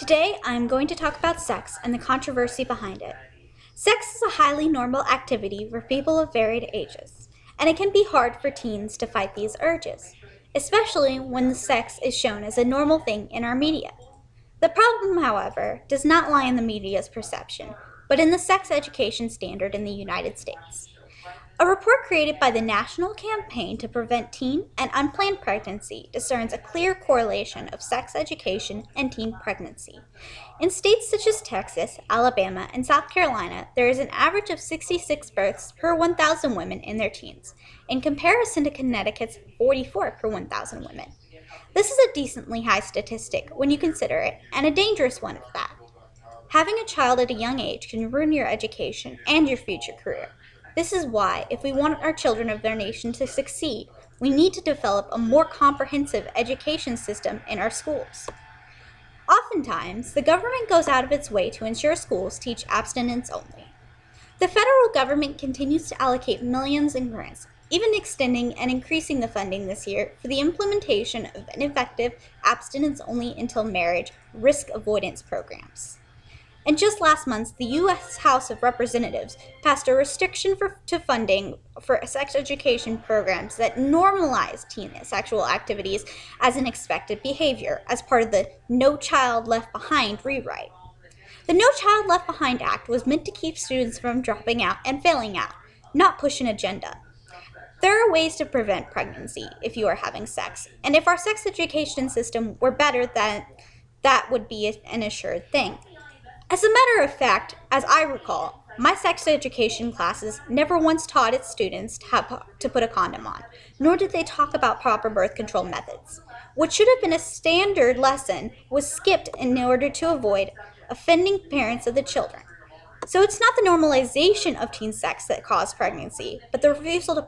Today, I'm going to talk about sex and the controversy behind it. Sex is a highly normal activity for people of varied ages, and it can be hard for teens to fight these urges, especially when the sex is shown as a normal thing in our media. The problem, however, does not lie in the media's perception, but in the sex education standard in the United States. A report created by the National Campaign to Prevent Teen and Unplanned Pregnancy discerns a clear correlation of sex education and teen pregnancy. In states such as Texas, Alabama, and South Carolina, there is an average of 66 births per 1,000 women in their teens, in comparison to Connecticut's 44 per 1,000 women. This is a decently high statistic when you consider it, and a dangerous one at that. Having a child at a young age can ruin your education and your future career. This is why, if we want our children of their nation to succeed, we need to develop a more comprehensive education system in our schools. Oftentimes, the government goes out of its way to ensure schools teach abstinence only. The federal government continues to allocate millions in grants, even extending and increasing the funding this year for the implementation of ineffective abstinence only until marriage risk avoidance programs. And just last month, the U.S. House of Representatives passed a restriction to funding for sex education programs that normalize teen sexual activities as an expected behavior as part of the No Child Left Behind rewrite. The No Child Left Behind Act was meant to keep students from dropping out and failing out, not push an agenda. There are ways to prevent pregnancy if you are having sex, and if our sex education system were better, that would be an assured thing. As a matter of fact, as I recall, my sex education classes never once taught its students to put a condom on, nor did they talk about proper birth control methods. What should have been a standard lesson was skipped in order to avoid offending parents of the children. So it's not the normalization of teen sex that caused pregnancy, but the refusal to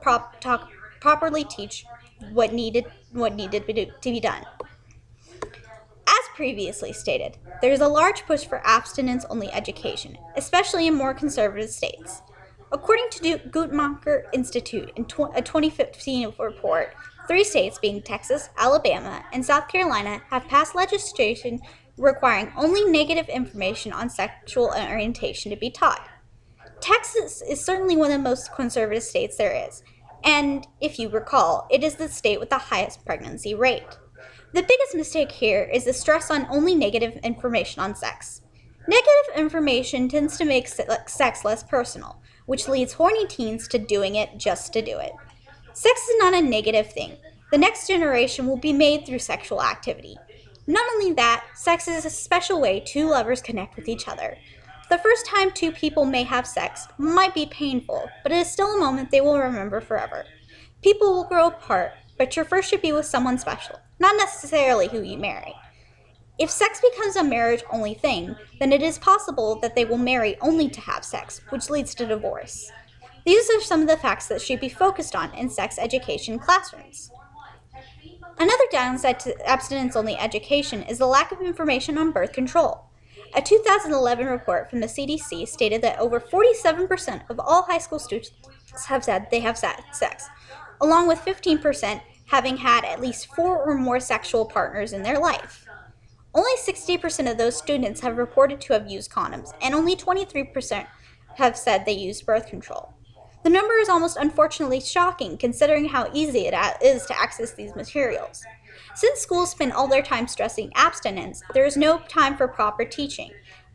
properly teach what needed to be done. As previously stated, there is a large push for abstinence-only education, especially in more conservative states. According to the Guttmacher Institute in a 2015 report, 3 states, being Texas, Alabama, and South Carolina, have passed legislation requiring only negative information on sexual orientation to be taught. Texas is certainly one of the most conservative states there is, and if you recall, it is the state with the highest pregnancy rate. The biggest mistake here is the stress on only negative information on sex. Negative information tends to make sex less personal, which leads horny teens to doing it just to do it. Sex is not a negative thing. The next generation will be made through sexual activity. Not only that, sex is a special way 2 lovers connect with each other. The first time 2 people may have sex might be painful, but it is still a moment they will remember forever. People will grow apart, but your first should be with someone special, not necessarily who you marry. If sex becomes a marriage-only thing, then it is possible that they will marry only to have sex, which leads to divorce. These are some of the facts that should be focused on in sex education classrooms. Another downside to abstinence-only education is the lack of information on birth control. A 2011 report from the CDC stated that over 47% of all high school students have said they have sex, along with 15% having had at least 4 or more sexual partners in their life. Only 60% of those students have reported to have used condoms, and only 23% have said they used birth control. The number is almost unfortunately shocking considering how easy it is to access these materials. Since schools spend all their time stressing abstinence, there is no time for proper teaching.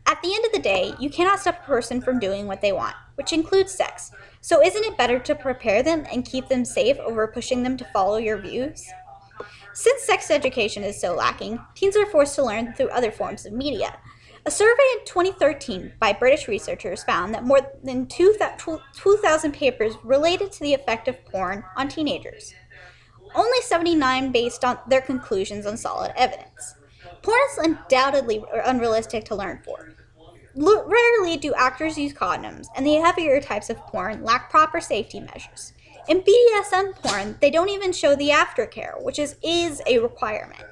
At the end of the day, you cannot stop a person from doing what they want, which includes sex. So isn't it better to prepare them and keep them safe over pushing them to follow your views? Since sex education is so lacking, teens are forced to learn through other forms of media. A survey in 2013 by British researchers found that more than 2,000 papers related to the effect of porn on teenagers. Only 79 based on their conclusions on solid evidence. Porn is undoubtedly unrealistic to learn for. Rarely do actors use condoms, and the heavier types of porn lack proper safety measures. In BDSM porn, they don't even show the aftercare, which is a requirement.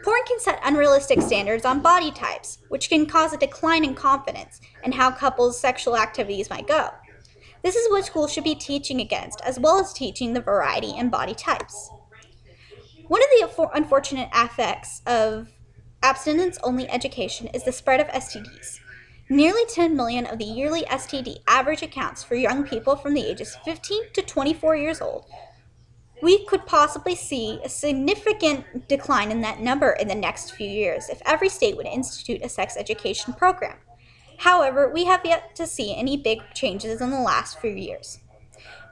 Porn can set unrealistic standards on body types, which can cause a decline in confidence in how couples' sexual activities might go. This is what schools should be teaching against, as well as teaching the variety in body types. One of the unfortunate effects of abstinence-only education is the spread of STDs. Nearly 10 million of the yearly STD average accounts for young people from the ages 15 to 24 years old. We could possibly see a significant decline in that number in the next few years if every state would institute a sex education program. However, we have yet to see any big changes in the last few years.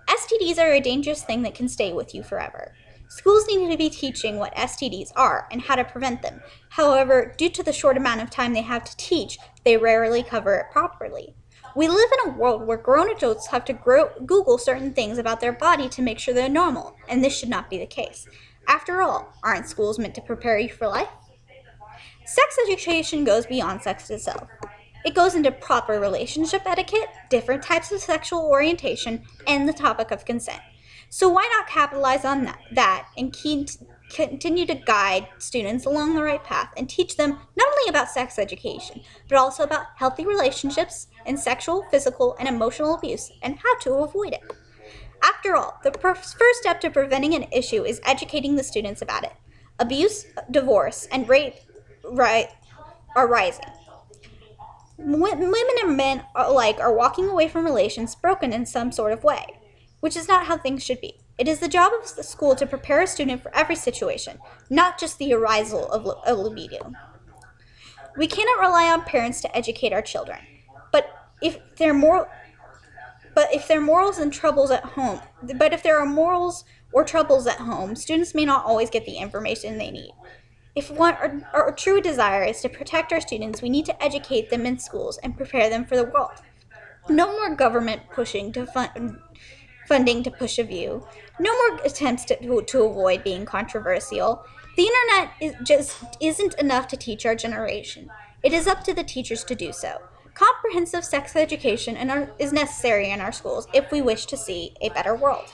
STDs are a dangerous thing that can stay with you forever. Schools need to be teaching what STDs are and how to prevent them. However, due to the short amount of time they have to teach, they rarely cover it properly. We live in a world where grown adults have to Google certain things about their body to make sure they're normal, and this should not be the case. After all, aren't schools meant to prepare you for life? Sex education goes beyond sex itself. It goes into proper relationship etiquette, different types of sexual orientation, and the topic of consent. So why not capitalize on that and continue to guide students along the right path and teach them not only about sex education, but also about healthy relationships and sexual, physical, and emotional abuse and how to avoid it. After all, the first step to preventing an issue is educating the students about it. Abuse, divorce, and rape are rising. Women and men alike are walking away from relations broken in some sort of way, which is not how things should be. It is the job of the school to prepare a student for every situation, not just the arousal of libido. We cannot rely on parents to educate our children, but if there are morals or troubles at home, students may not always get the information they need. If our true desire is to protect our students, we need to educate them in schools and prepare them for the world. No more government pushing to funding to push a view. No more attempts to avoid being controversial. The internet isn't enough to teach our generation. It is up to the teachers to do so. Comprehensive sex education is necessary in our schools if we wish to see a better world.